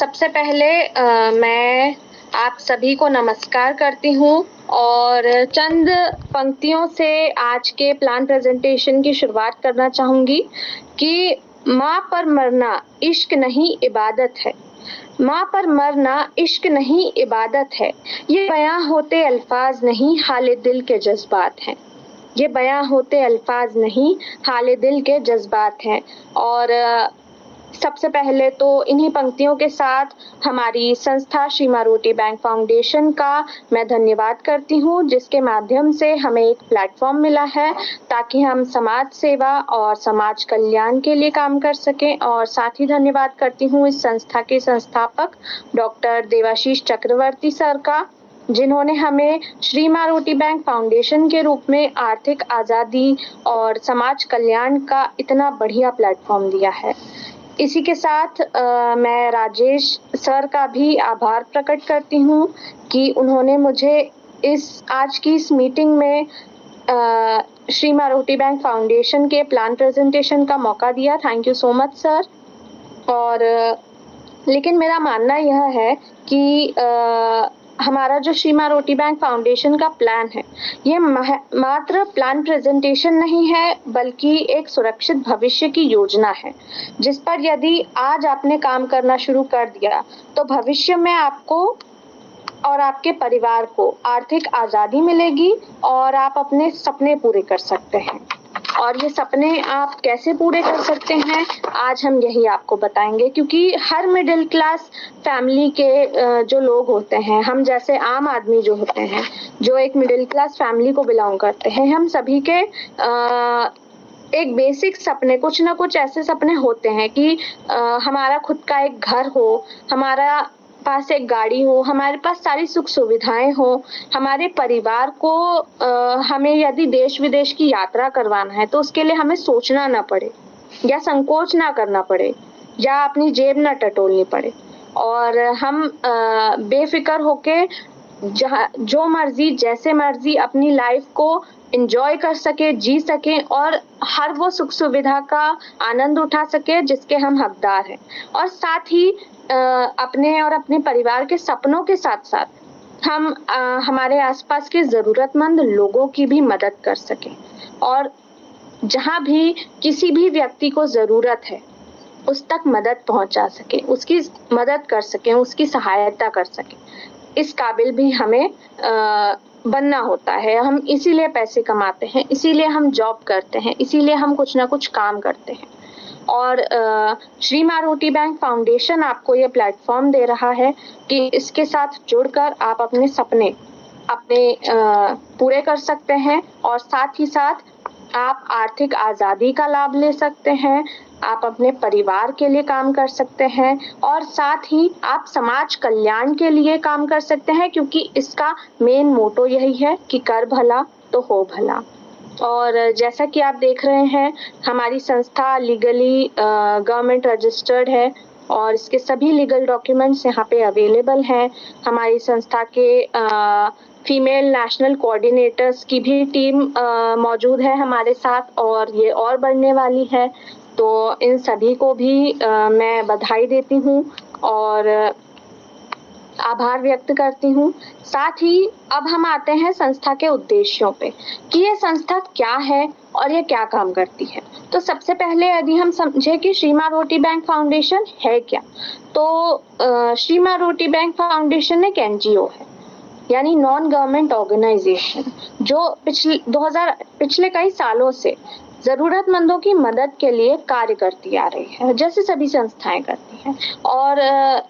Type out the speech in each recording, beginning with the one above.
सबसे पहले मैं आप सभी को नमस्कार करती हूँ और चंद पंक्तियों से आज के प्लान प्रेजेंटेशन की शुरुआत करना चाहूँगी कि माँ पर मरना इश्क नहीं इबादत है। माँ पर मरना इश्क नहीं इबादत है। ये बयां होते अल्फाज नहीं हाले दिल के जज्बात हैं। ये बयां होते अल्फाज नहीं हाले दिल के जज्बात हैं। और सबसे पहले तो इन्हीं पंक्तियों के साथ हमारी संस्था श्री माँ रोटी बैंक फाउंडेशन का मैं धन्यवाद करती हूँ, जिसके माध्यम से हमें एक प्लेटफॉर्म मिला है ताकि हम समाज सेवा और समाज कल्याण के लिए काम कर सकें। और साथ ही धन्यवाद करती हूँ इस संस्था के संस्थापक डॉक्टर देवाशीष चक्रवर्ती सर का, जिन्होंने हमें श्री माँ रोटी बैंक फाउंडेशन के रूप में आर्थिक आज़ादी और समाज कल्याण का इतना बढ़िया प्लेटफॉर्म दिया है। इसी के साथ मैं राजेश सर का भी आभार प्रकट करती हूँ कि उन्होंने मुझे आज की इस मीटिंग में श्री माँ रोटी बैंक फाउंडेशन के प्लान प्रेजेंटेशन का मौका दिया। Thank you so much sir. और लेकिन मेरा मानना यह है कि हमारा जो श्री माँ रोटी बैंक फाउंडेशन का प्लान है, ये मात्र प्लान प्रेजेंटेशन नहीं है, बल्कि एक सुरक्षित भविष्य की योजना है, जिस पर यदि आज आपने काम करना शुरू कर दिया तो भविष्य में आपको और आपके परिवार को आर्थिक आज़ादी मिलेगी और आप अपने सपने पूरे कर सकते हैं। और ये सपने आप कैसे पूरे कर सकते हैं, आज हम यही आपको बताएंगे, क्योंकि हर मिडिल क्लास फैमिली के जो लोग होते हैं, हम जैसे आम आदमी जो होते हैं, जो एक मिडिल क्लास फैमिली को बिलोंग करते हैं, हम सभी के एक बेसिक सपने, कुछ ना कुछ ऐसे सपने होते हैं कि हमारा खुद का एक घर हो, हमारा पास एक गाड़ी हो, हमारे पास सारी सुख सुविधाएं हो, हमारे परिवार को हमें यदि देश विदेश की यात्रा करवाना है तो उसके लिए हमें सोचना ना पड़े या संकोच ना करना पड़े या अपनी जेब ना टटोलनी पड़े, और हम बेफिक्र होके जो मर्जी जैसे मर्जी अपनी लाइफ को एंजॉय कर सके, जी सके और हर वो सुख सुविधा का आनंद उठा सके जिसके हम हकदार हैं। और साथ ही अपने और अपने परिवार के सपनों के साथ साथ हम हमारे आसपास के जरूरतमंद लोगों की भी मदद कर सकें, और जहां भी किसी भी व्यक्ति को जरूरत है उस तक मदद पहुंचा सके, उसकी मदद कर सकें, उसकी सहायता कर सकें। इस काबिल भी हमें बनना होता है। हम इसीलिए पैसे कमाते हैं, इसीलिए हम जॉब करते हैं, इसीलिए हम कुछ ना कुछ काम करते हैं। और श्री माँ रोटी बैंक फाउंडेशन आपको ये प्लेटफॉर्म दे रहा है कि इसके साथ जुड़कर आप अपने सपने पूरे कर सकते हैं, और साथ ही साथ आप आर्थिक आज़ादी का लाभ ले सकते हैं, आप अपने परिवार के लिए काम कर सकते हैं, और साथ ही आप समाज कल्याण के लिए काम कर सकते हैं, क्योंकि इसका मेन मोटो यही है कि कर भला तो हो भला। और जैसा कि आप देख रहे हैं, हमारी संस्था लीगली गवर्नमेंट रजिस्टर्ड है और इसके सभी लीगल डॉक्यूमेंट्स यहाँ पे अवेलेबल हैं। हमारी संस्था के फीमेल नेशनल कोऑर्डिनेटर्स की भी टीम मौजूद है हमारे साथ, और ये और बढ़ने वाली है। तो इन सभी को भी मैं बधाई देती हूँ और आभार व्यक्त करती हूँ। साथ ही अब हम आते हैं संस्था के उद्देश्यों पे कि ये संस्था क्या है और ये क्या काम करती है। तो सबसे पहले यदि हम समझे कि श्री माँ रोटी बैंक फाउंडेशन है क्या, तो श्री माँ रोटी बैंक फाउंडेशन एक NGO है, यानी नॉन गवर्नमेंट ऑर्गेनाइजेशन, जो पिछले कई सालों से जरूरतमंदों की मदद के लिए कार्य करती आ रही है, जैसे सभी संस्थाएं करती हैं। और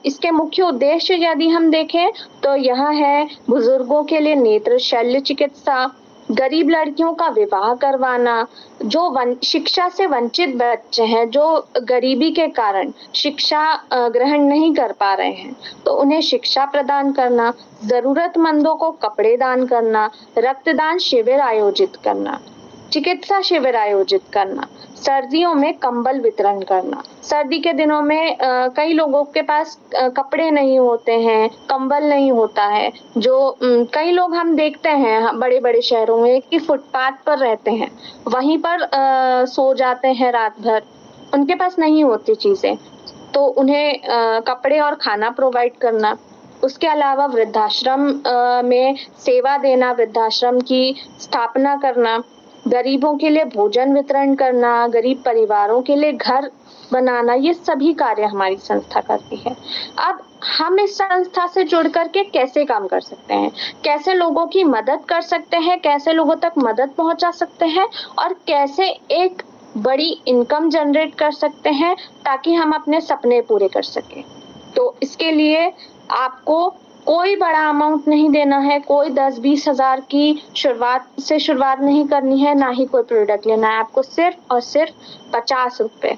इसके मुख्य उद्देश्य यदि हम देखें तो यह है बुजुर्गों के लिए नेत्र शल्य चिकित्सा, गरीब लड़कियों का विवाह करवाना, जो शिक्षा से वंचित बच्चे हैं, जो गरीबी के कारण शिक्षा ग्रहण नहीं कर पा रहे हैं, तो उन्हें शिक्षा प्रदान करना, जरूरतमंदों को कपड़े दान करना, रक्तदान शिविर आयोजित करना, चिकित्सा शिविर आयोजित करना, सर्दियों में कंबल वितरण करना। सर्दी के दिनों में कई लोगों के पास कपड़े नहीं होते हैं, कंबल नहीं होता है, जो कई लोग हम देखते हैं बड़े बड़े शहरों में कि फुटपाथ पर रहते हैं, वहीं पर सो जाते हैं रात भर, उनके पास नहीं होती चीजें। तो उन्हें कपड़े और खाना प्रोवाइड करना। उसके अलावा वृद्धाश्रम में सेवा देना, वृद्धाश्रम की स्थापना करना, गरीबों के लिए भोजन वितरण करना, गरीब परिवारों के लिए घर बनाना, ये सभी कार्य हमारी संस्था करती है। अब हम इस संस्था से जुड़ करके कैसे काम कर सकते हैं, कैसे लोगों की मदद कर सकते हैं, कैसे लोगों तक मदद पहुंचा सकते हैं और कैसे एक बड़ी इनकम जनरेट कर सकते हैं ताकि हम अपने सपने पूरे कर सकें। तो इसके लिए आपको कोई बड़ा अमाउंट नहीं देना है, कोई 10-20 हजार की शुरुआत नहीं करनी है, ना ही कोई प्रोडक्ट लेना है। आपको सिर्फ और सिर्फ 50 रुपए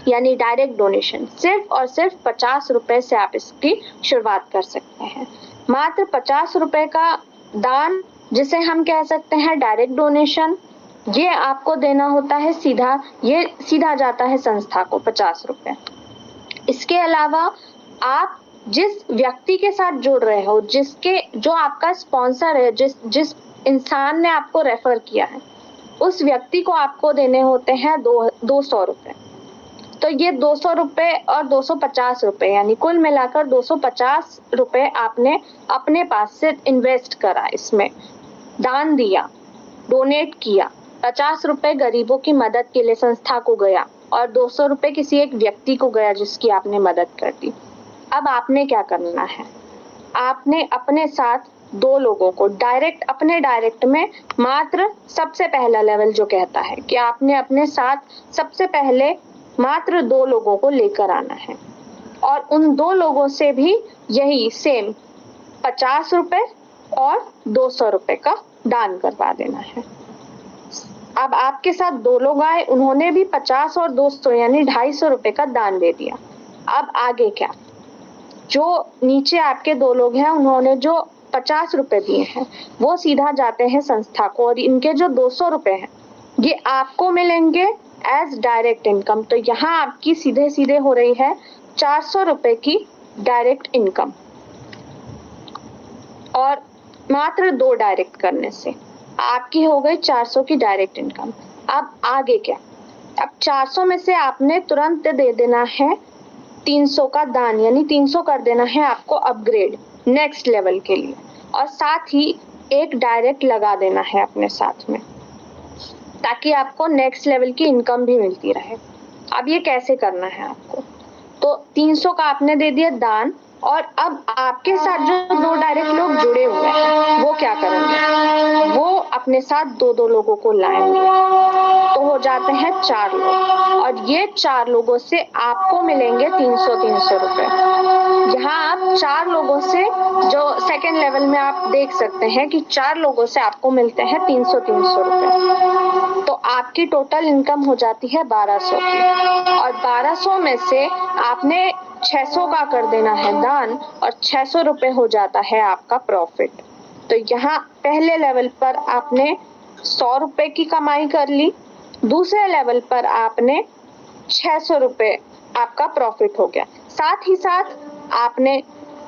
यानी डायरेक्ट डोनेशन, सिर्फ और सिर्फ 50 रुपए से आप इसकी शुरुआत कर सकते हैं। मात्र 50 रुपए का दान, जिसे हम कह सकते हैं डायरेक्ट डोनेशन, ये आपको देना होता है सीधा, ये सीधा जाता है संस्था को 50 रुपए। इसके अलावा आप जिस व्यक्ति के साथ जुड़ रहे हो, जो आपका स्पॉन्सर है, जिस इंसान ने आपको रेफर किया है, उस व्यक्ति को आपको देने होते हैं 200 रुपए। तो ये 200 रुपए और 250 रुपए यानी कुल मिलाकर 250 रुपए आपने अपने पास से इन्वेस्ट करा, इसमें दान दिया, डोनेट किया। 50 रुपए गरीबों की मदद के लिए संस्था को गया और 200 रुपए किसी एक व्यक्ति को गया जिसकी आपने मदद कर दी। अब आपने क्या करना है, आपने अपने साथ 2 लोगों को अपने डायरेक्ट में मात्र सबसे पहला लेवल जो कहता है कि आपने अपने साथ सबसे पहले मात्र 2 लोगों को लेकर आना है और उन 2 लोगों से भी यही सेम 50 रुपए और 200 रुपए का दान करवा देना है। अब आपके साथ 2 लोग आए, उन्होंने भी 50 और 200 यानी 250 रुपए का दान दे दिया। अब आगे क्या, जो नीचे आपके 2 लोग हैं, उन्होंने जो 50 रुपए दिए हैं वो सीधा जाते हैं संस्था को और इनके जो 200 रुपए हैं ये आपको मिलेंगे एज डायरेक्ट इनकम। तो यहाँ आपकी सीधे सीधे हो रही है 400 रुपए की डायरेक्ट इनकम और मात्र 2 डायरेक्ट करने से आपकी हो गई 400 की डायरेक्ट इनकम। अब आगे क्या, अब 400 में से आपने तुरंत दे देना है 300 का दान, यानी 300 कर देना है आपको अपग्रेड नेक्स्ट लेवल के लिए और साथ ही एक डायरेक्ट लगा देना है अपने साथ में ताकि आपको नेक्स्ट लेवल की इनकम भी मिलती रहे। अब ये कैसे करना है आपको, तो 300 का आपने दे दिया दान और अब आपके साथ जो 2 डायरेक्ट लोग जुड़े हुए हैं वो क्या करेंगे, वो अपने साथ 2-2 लोगों को लाएंगे, तो हो जाते हैं 4 लोग और ये 4 लोगों से आपको मिलेंगे 300 रुपए। यहाँ आप 4 लोगों से, जो सेकेंड लेवल में आप देख सकते हैं कि 4 लोगों से आपको मिलते हैं 300 रुपए, तो आपकी टोटल इनकम हो जाती है 1200 की और 1200 में से आपने 600 का कर देना है दान और 600 रुपए हो जाता है आपका प्रॉफिट। तो यहाँ पहले लेवल पर आपने 100 रुपए की कमाई कर ली, दूसरे लेवल पर आपने 600 रुपए आपका प्रॉफिट हो गया, साथ ही साथ आपने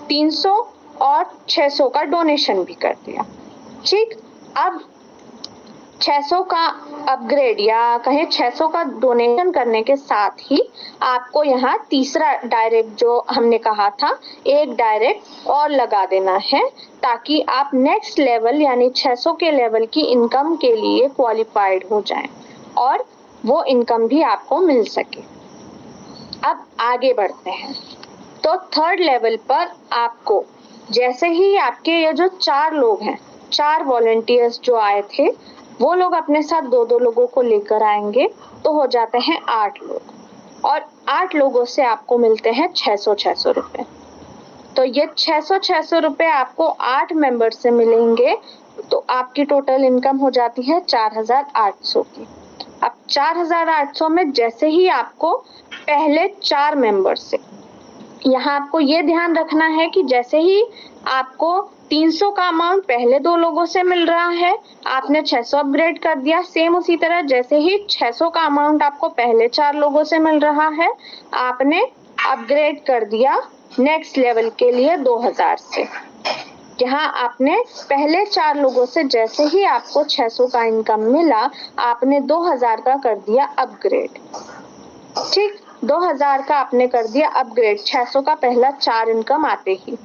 300 और 600 का डोनेशन भी कर दिया। ठीक, अब 600 का अपग्रेड या कहें 600 का डोनेशन करने के साथ ही आपको यहाँ तीसरा डायरेक्ट जो हमने कहा था एक डायरेक्ट और लगा देना है ताकि आप नेक्स्ट लेवल यानी 600 के लेवल की इनकम के लिए क्वालिफाइड हो जाएं और वो इनकम भी आपको मिल सके। अब आगे बढ़ते हैं, तो थर्ड लेवल पर आपको जैसे ही आपके ये जो 4 लोग हैं, 4 वॉलंटियर्स जो आए थे वो लोग अपने साथ 2-2 लोगों को लेकर आएंगे तो हो जाते हैं 8 लोग और 8 लोगों से आपको मिलते हैं 600 रुपए। तो ये 600 रुपए आपको 8 मेंबर से मिलेंगे तो आपकी टोटल इनकम हो जाती है 4800 की। अब 4800 में जैसे ही आपको पहले 4 मेंबर से, यहाँ आपको ये ध्यान रखना है कि जैसे ही आपको 300 का अमाउंट पहले 2 लोगों से मिल रहा है, आपने 600 अपग्रेड कर दिया, सेम उसी तरह जैसे ही 600 का अमाउंट आपको पहले 4 लोगों से मिल रहा है, आपने अपग्रेड कर दिया नेक्स्ट लेवल के लिए 2000 से। यहाँ आपने पहले 4 लोगों से जैसे ही आपको 600 का इनकम मिला, आपने 2000 का कर दिया अपग्रेड। ठीक, 2000 का आपने कर दिया अपग्रेड, 600 का पहला 4 इनकम आते ही,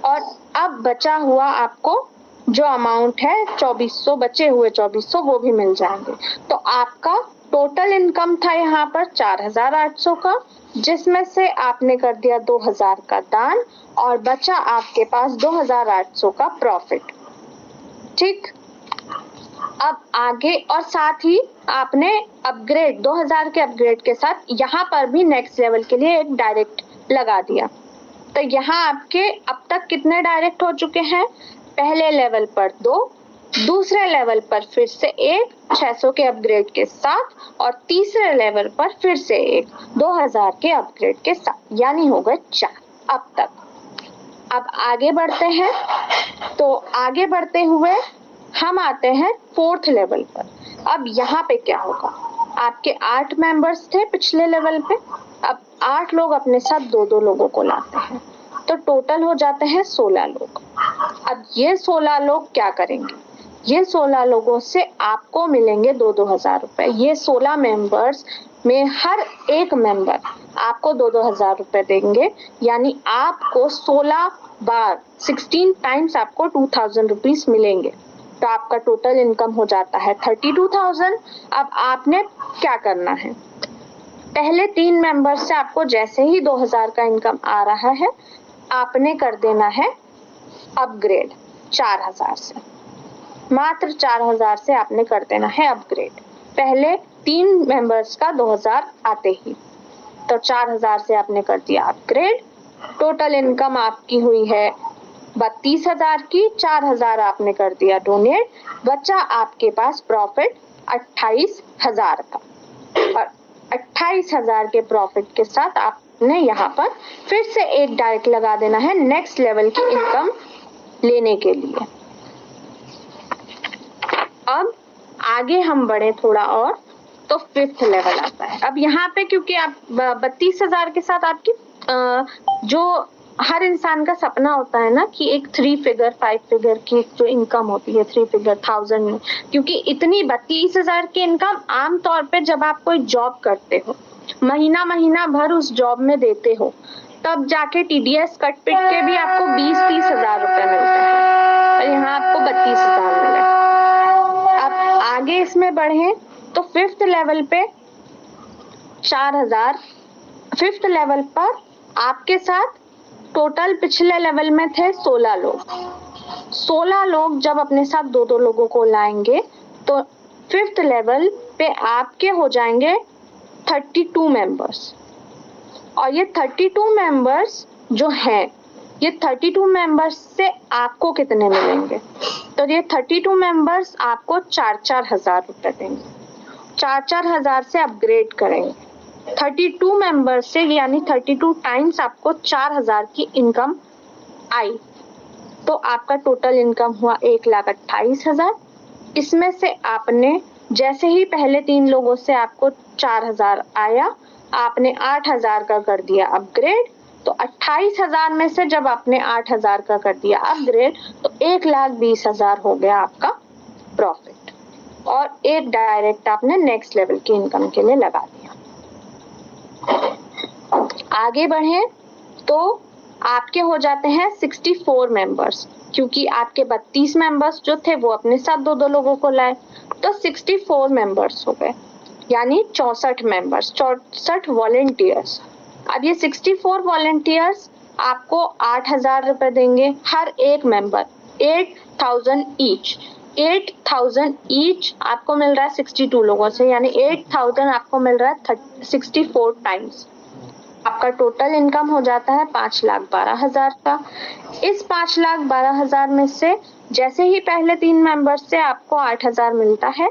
और अब बचा हुआ आपको जो अमाउंट है 2400, बचे हुए 2400 वो भी मिल जाएंगे। तो आपका टोटल इनकम था यहाँ पर 4800 का, जिसमें से आपने कर दिया 2000 का दान और बचा आपके पास 2800 का प्रॉफिट। ठीक, अब आगे, और साथ ही आपने अपग्रेड 2000 के अपग्रेड के साथ यहाँ पर भी नेक्स्ट लेवल के लिए एक डायरेक्ट लगा दिया। तो यहाँ आपके अब तक कितने डायरेक्ट हो चुके हैं? पहले लेवल पर 2, दूसरे लेवल पर फिर से एक 600 के अपग्रेड के साथ, और तीसरे लेवल पर फिर से एक 2000 के अपग्रेड के साथ, यानी हो गए 4 अब तक। अब आगे बढ़ते हैं, तो आगे बढ़ते हुए हम आते हैं 4th लेवल पर। अब यहाँ पे क्या होगा? आपके 8 मेंबर्स थे पिछले लेवल पे, अब 8 लोग अपने साथ 2-2 लोगों को लाते हैं, तो टोटल हो जाते हैं 16 लोग। अब ये 16 लोग क्या करेंगे? ये 16 लोगों से आपको मिलेंगे 2-2 हजार रुपए। ये 16 मेंबर्स में हर एक मेंबर आपको 2-2 हजार रुपए देंगे, यानी आपको 16 बार 16 टाइम्स आपको 2000 रुपीज मिलेंगे। तो आपका टोटल इनकम हो जाता है 32,000। अब आपने क्या करना है? पहले 3 मेंबर्स से आपको जैसे ही 2000 का इनकम आ रहा है, आपने कर देना है अपग्रेड 4000 से, मात्र 4000 से आपने कर देना है अपग्रेड। पहले 3 मेंबर्स का 2000 आते ही, तो 4000 से आपने कर दिया अपग्रेड। टोटल इनकम आपकी हुई है 32,000 की, 4000 आपने कर दिया डोनेट, बचा आपके पास प्रॉफिट 28,000 का, और 28,000 के प्रॉफिट के साथ आपने यहाँ पर फिर से एक डायरेक्ट लगा देना है नेक्स्ट लेवल की इनकम लेने के लिए। अब आगे हम बढ़े थोड़ा और, तो 5th लेवल आता है। अब यहाँ पे क्योंकि आप 32,000 के साथ आपकी जो हर इंसान का सपना होता है ना कि एक 3 फिगर 5 फिगर की जो इनकम होती है 3 फिगर 1000 में, क्योंकि इतनी 32,000 की इनकम आमतौर पे जब आप कोई जॉब करते हो, महीना भर उस जॉब में देते हो, तब जाके TDS कट पिट के भी आपको 20-30 हजार रुपए मिलते हैं, और यहाँ आपको 32,000 मिले। अब आगे इसमें बढ़े तो 5th लेवल पे 4000, 5th लेवल पर आपके साथ टोटल पिछले लेवल में थे 16 लोग। 16 लोग जब अपने साथ 2-2 लोगों को लाएंगे, तो 5th लेवल पे आपके हो जाएंगे 32 मेंबर्स। और ये 32 मेंबर्स जो हैं, ये 32 मेंबर्स से आपको कितने मिलेंगे? तो ये 32 मेंबर्स आपको 4-4 हजार रुपए देंगे, 4-4 हजार से अपग्रेड करेंगे। 32 मेंबर्स से, यानी 32 टाइम्स आपको 4000 की इनकम आई, तो आपका टोटल इनकम हुआ 1,28,000। इसमें से आपने जैसे ही पहले 3 लोगों से आपको 4000 आया, आपने 8000 का कर दिया अपग्रेड, तो 28,000 में से जब आपने 8000 का कर दिया अपग्रेड, तो 1,20,000 हो गया आपका प्रॉफिट, और एक डायरेक्ट आपने नेक्स्ट लेवल की इनकम के लिए लगा दिया। आगे बढ़े तो आपके हो जाते हैं 64 मेंबर्स, क्योंकि आपके 32 मेंबर्स जो थे वो अपने साथ 2-2 लोगों को लाए, तो 64 मेंबर्स हो गए, यानी 64 मेंबर्स, 64 वॉलंटियर्स। अब ये 64 वॉलंटियर्स आपको 8,000 रुपए देंगे हर एक मेंबर, 8,000 ईच। 8,000 ईच आपको मिल रहा है 62 लोगों से, यानी 8,000 आपको मिल रहा है 64 टाइम्स। आपका टोटल इनकम हो जाता है 5,12,000 का। इस 5,12,000 में से जैसे ही पहले 3 मेंबर्स से आपको 8,000 मिलता है,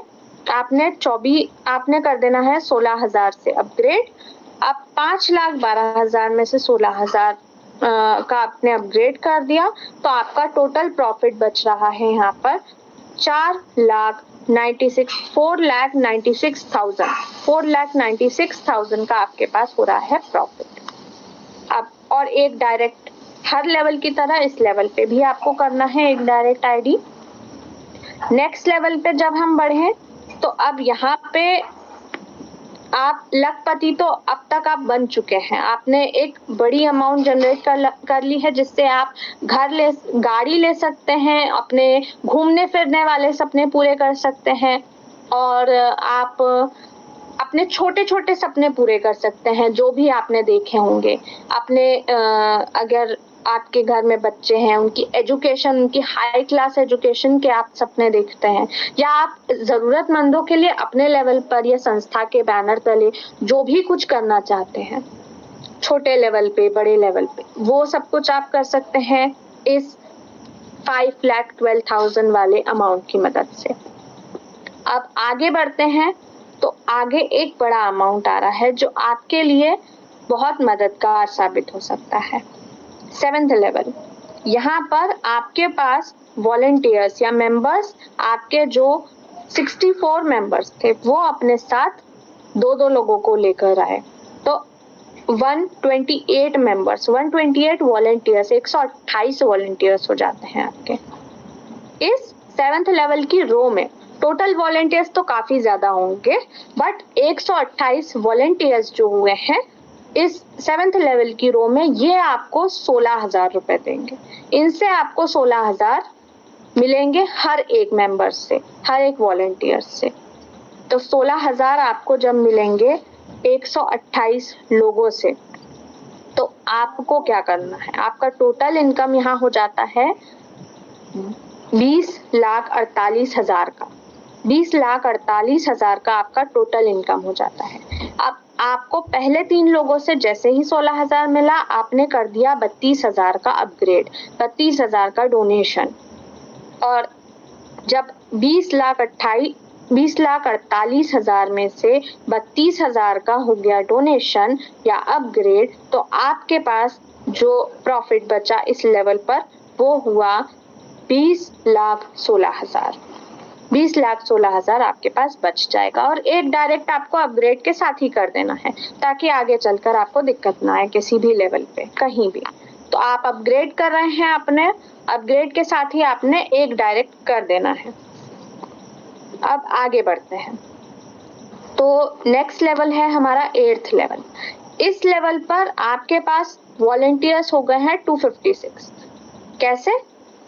आपने कर देना है 16,000 से अपग्रेड। अब 5,12,000 में से 16,000 का आपने अपग्रेड कर दिया, तो आपका टोटल प्रॉफिट बच रहा है यहाँ पर 4,96,000 का आपके पास हो रहा है प्रॉफिट। अब और एक डायरेक्ट हर लेवल की तरह इस लेवल पे भी आपको करना है एक डायरेक्ट आईडी। नेक्स्ट लेवल पे जब हम बढ़े, तो अब यहाँ पे आप लखपति तो अब तक आप बन चुके हैं, आपने एक बड़ी अमाउंट जनरेट कर ली है, जिससे आप गाड़ी ले सकते हैं, अपने घूमने फिरने वाले सपने पूरे कर सकते हैं और आप अपने छोटे-छोटे सपने पूरे कर सकते हैं, जो भी आपने देखे होंगे। अगर आपके घर में बच्चे हैं, उनकी एजुकेशन, उनकी हाई क्लास एजुकेशन के आप सपने देखते हैं, या आप ज़रूरतमंदों के लिए अपने लेवल पर या संस्था के बैनर तले जो भी कुछ करना चाहते हैं, छोटे लेवल पे, बड़े लेवल पे, वो सब कुछ आप कर सकते हैं इस 5,12,000 वाले अमाउंट की मदद से। अब आगे बढ़ते हैं, तो आगे एक बड़ा अमाउंट आ रहा है जो आपके लिए बहुत मददगार साबित हो सकता है। 7th लेवल, यहाँ पर आपके पास वॉलंटियर्स या मेंबर्स, आपके जो 64 मेंबर्स थे वो अपने साथ दो लोगों को लेकर आए, तो 128 मेंबर्स, 128 वॉलंटियर्स, 128 वॉलंटियर्स हो जाते हैं आपके। इस 7th लेवल की रो में टोटल वॉलंटियर्स तो काफी ज्यादा होंगे, बट 128 वॉलंटियर्स जो हुए हैं इस 7th लेवल की रो में, ये आपको 16,000 रुपए देंगे। इनसे आपको 16,000 मिलेंगे हर एक मेंबर से, हर एक वॉलंटियर से। तो 16,000 आपको जब मिलेंगे 128 लोगों से, तो आपको क्या करना है, आपका टोटल इनकम यहाँ हो जाता है 20,48,000 का। 20,48,000 का आपका टोटल इनकम हो जाता है। अब आपको पहले 3 लोगों से जैसे ही 16,000 मिला, आपने कर दिया 32,000 का अपग्रेड, 32,000 का डोनेशन, और जब 20,48,000 में से 32,000 का हो गया डोनेशन या अपग्रेड, तो आपके पास जो प्रॉफिट बचा इस लेवल पर वो हुआ 20,16,000। 20,16,000 आपके पास बच जाएगा, और एक डायरेक्ट आपको अपग्रेड के साथ ही कर देना है, ताकि आगे चलकर आपको दिक्कत ना आए किसी भी लेवल पे, कहीं भी। तो आप अपग्रेड कर रहे हैं, अपने अपग्रेड के साथ ही आपने एक डायरेक्ट कर देना है। अब आगे बढ़ते हैं, तो नेक्स्ट लेवल है हमारा 8th लेवल। इस लेवल पर आपके पास वॉलंटियर्स हो गए हैं 256। कैसे?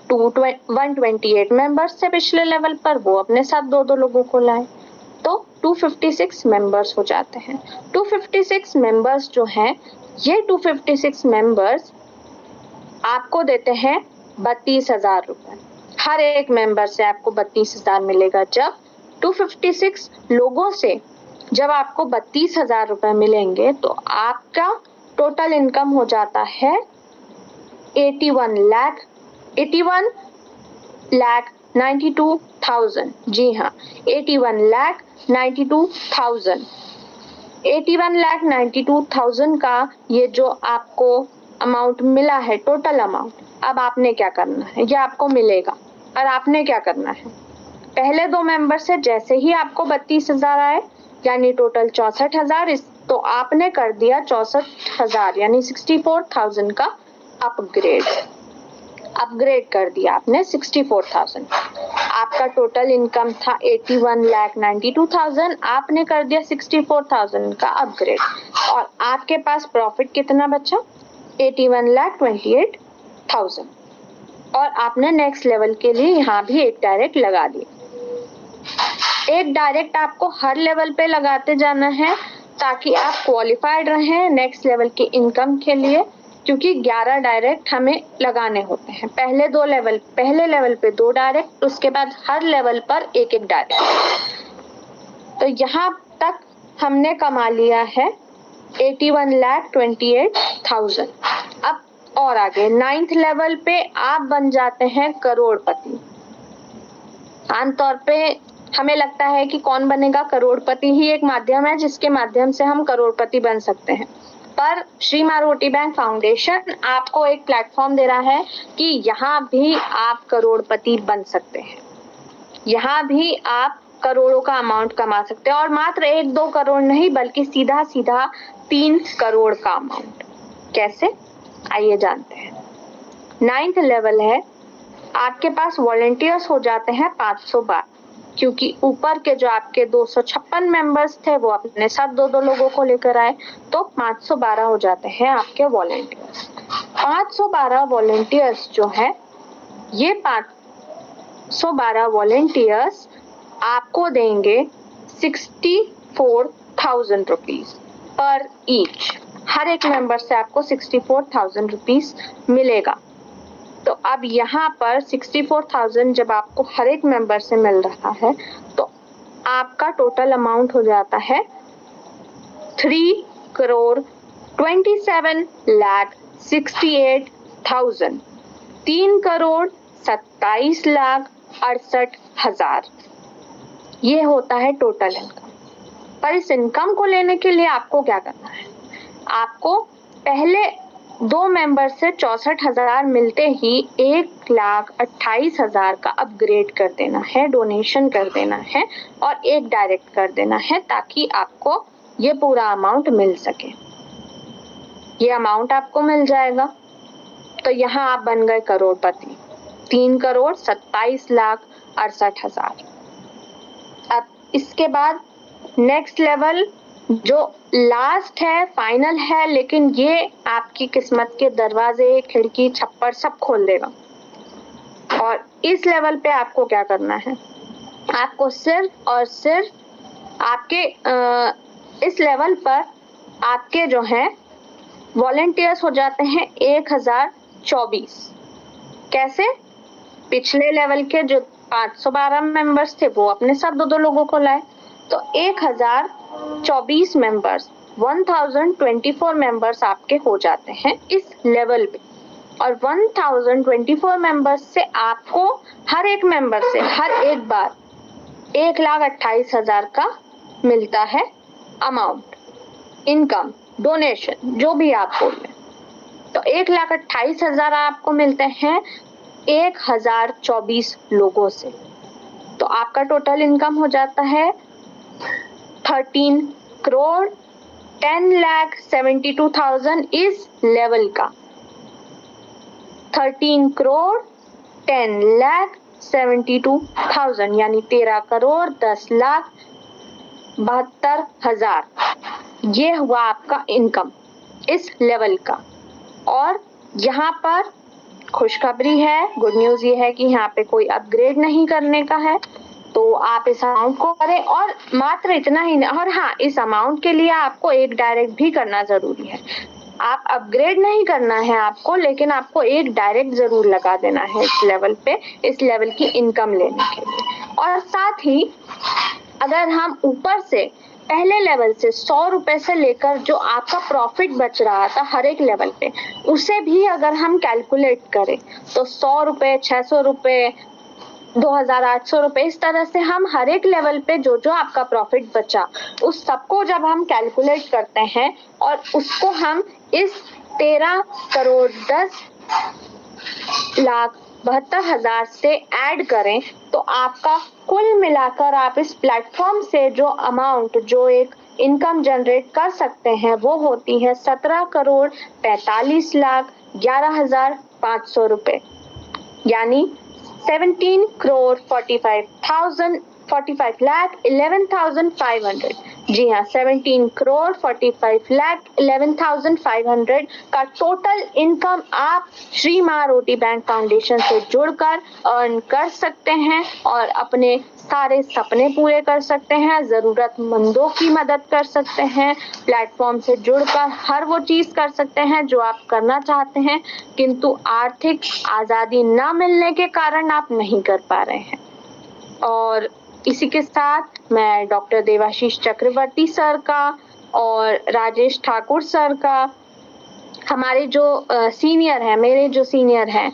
128 मेंबर्स से पिछले लेवल पर, वो अपने साथ दो लोगों को लाए, तो 256 मेंबर्स हो जाते हैं। 256 मेंबर्स जो हैं, ये 256 मेंबर्स आपको देते हैं 32,000 रुपए। हर एक मेंबर से आपको 32,000 मिलेगा। जब 256 लोगों से जब आपको 32,000 रुपए मिलेंगे, तो आपका टोटल इनकम हो जाता है 81,92,000। जी हाँ, 81,92,000। 81,92,000 का ये जो आपको अमाउंट मिला है, टोटल अमाउंट, अब आपने क्या करना है, ये आपको मिलेगा, और आपने क्या करना है, पहले 2 मेंबर से जैसे ही आपको 32,000 आए, यानी टोटल 64,000, तो आपने कर दिया 64,000 यानी 64,000 का अपग्रेड कर दिया आपने 64,000। आपका टोटल इनकम था 81,92,000, आपने कर दिया 64,000 का अपग्रेड, और आपके पास प्रॉफिट कितना बचा? 81,28,000, और आपने नेक्स्ट लेवल के लिए यहाँ भी एक डायरेक्ट लगा दिया। एक डायरेक्ट आपको हर लेवल पे लगाते जाना है, ताकि आप क्वालिफाइड रहें नेक्स्ट लेवल की इनकम के लिए, क्योंकि 11 डायरेक्ट हमें लगाने होते हैं। पहले लेवल पे 2 डायरेक्ट, उसके बाद हर लेवल पर एक डायरेक्ट। तो यहाँ तक हमने कमा लिया है 81,28,000। अब और आगे 9th लेवल पे आप बन जाते हैं करोड़पति। आमतौर पे हमें लगता है कि कौन बनेगा, करोड़पति ही एक माध्यम है जिसके माध्यम से हम करोड़पति बन सकते हैं, पर श्री मारुति बैंक फाउंडेशन आपको एक प्लेटफॉर्म दे रहा है कि यहाँ भी आप करोड़पति बन सकते हैं, यहाँ भी आप करोड़ों का अमाउंट कमा सकते हैं, और मात्र 1-2 करोड़ नहीं, बल्कि सीधा 3 करोड़ का अमाउंट। कैसे? आइए जानते हैं। 9th लेवल है, आपके पास वॉलंटियर्स हो जाते हैं 512। क्योंकि ऊपर के जो आपके 256 मेंबर्स थे वो अपने साथ 2-2 लोगों को लेकर आए, तो 512 हो जाते हैं आपके वॉलंटियर्स। 512 वॉलंटियर्स जो है, ये 512 वॉलंटियर्स आपको देंगे 64,000 रुपीज पर ईच। हर एक मेंबर से आपको 64,000 रुपीज मिलेगा। तो अब यहाँ पर 64,000 जब आपको हर एक मेंबर से मिल रहा है, तो आपका टोटल अमाउंट हो जाता है 3,27,68,000। 3,27,68,000 ये होता है टोटल इनकम। पर इस इनकम को लेने के लिए आपको क्या करना है? आपको पहले 2 मेंबर से 64,000 मिलते ही 1,28,000 का अपग्रेड कर देना है, डोनेशन कर देना है और एक डायरेक्ट कर देना है, ताकि आपको ये पूरा अमाउंट मिल सके। ये अमाउंट आपको मिल जाएगा, तो यहाँ आप बन गए करोड़पति। 3,27,68,000। अब इसके बाद नेक्स्ट लेवल जो लास्ट है, फाइनल है, लेकिन ये आपकी किस्मत के दरवाजे, खिड़की, छप्पर सब खोल देगा। और इस लेवल पे आपको क्या करना है? आपको सिर्फ और सिर्फ आपके इस लेवल पर आपके जो हैं वॉलंटियर्स हो जाते हैं 1,024। कैसे? पिछले लेवल के जो 512 मेंबर्स थे वो अपने साथ 2-2 लोगों को लाए, तो 1,024 मेंबर्स, 1,024 मेंबर्स आपके हो जाते हैं इस लेवल पे। और 1,024 मेंबर्स से आपको हर एक मेंबर से हर एक बार 1,28,000 का मिलता है अमाउंट, इनकम, डोनेशन, जो भी आप बोल रहे हैं। तो 1,28,000 आपको मिलते हैं 1,024 लोगों से। तो आपका टोटल इनकम हो जाता है 13,10,72,000 इस लेवल का। 13,10,72,000 यानी 13,10,72,000। ये हुआ आपका इनकम इस लेवल का। और यहाँ पर खुशखबरी है, गुड न्यूज ये है कि यहाँ पे कोई अपग्रेड नहीं करने का है, तो आप इस अमाउंट को करें। और मात्र इतना ही नहीं, और हाँ, इस अमाउंट के लिए आपको एक डायरेक्ट भी करना जरूरी है। आप अपग्रेड नहीं करना है आपको, लेकिन आपको एक डायरेक्ट जरूर लगा देना है इस लेवल पे, इस लेवल की इनकम लेने के लिए। और साथ ही अगर हम ऊपर से पहले लेवल से 100 रुपए से लेकर जो आपका प्रॉफिट बच रहा था हर एक लेवल पे, उसे भी अगर हम कैलकुलेट करें तो 100 रुपए, 600 रुपए, 2,800 रुपए, इस तरह से हम हर एक लेवल पे जो जो आपका प्रॉफिट बचा उस सबको जब हम कैलकुलेट करते हैं और उसको हम इस 13,10,72,000 से ऐड करें, तो आपका कुल मिलाकर आप इस प्लेटफॉर्म से जो अमाउंट, जो एक इनकम जनरेट कर सकते हैं, वो होती है 17,45,11,500 रुपए, यानी 17,45,11,500। जी हाँ, 17,45,11,500 का टोटल इनकम आप श्री माँ रोटी बैंक फाउंडेशन से जुड़कर अर्न कर सकते हैं और अपने सारे सपने पूरे कर सकते हैं, जरूरतमंदों की मदद कर सकते हैं, प्लेटफॉर्म से जुड़कर हर वो चीज कर सकते हैं जो आप करना चाहते हैं, किंतु आर्थिक आजादी न मिलने के कारण आप नहीं कर पा रहे हैं। और इसी के साथ मैं डॉक्टर देवाशीष चक्रवर्ती सर का और राजेश ठाकुर सर का, हमारे जो सीनियर हैं, मेरे जो सीनियर हैं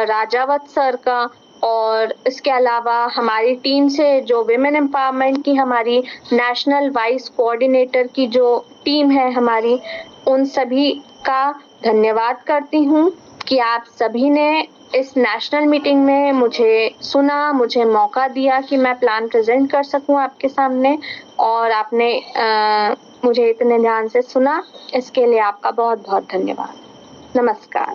राजावत सर का, और इसके अलावा हमारी टीम से जो विमेन एम्पावरमेंट की हमारी नेशनल वाइस कोऑर्डिनेटर की जो टीम है हमारी, उन सभी का धन्यवाद करती हूँ कि आप सभी ने इस नेशनल मीटिंग में मुझे सुना, मुझे मौका दिया कि मैं प्लान प्रेजेंट कर सकूं आपके सामने, और आपने मुझे इतने ध्यान से सुना, इसके लिए आपका बहुत बहुत धन्यवाद। नमस्कार।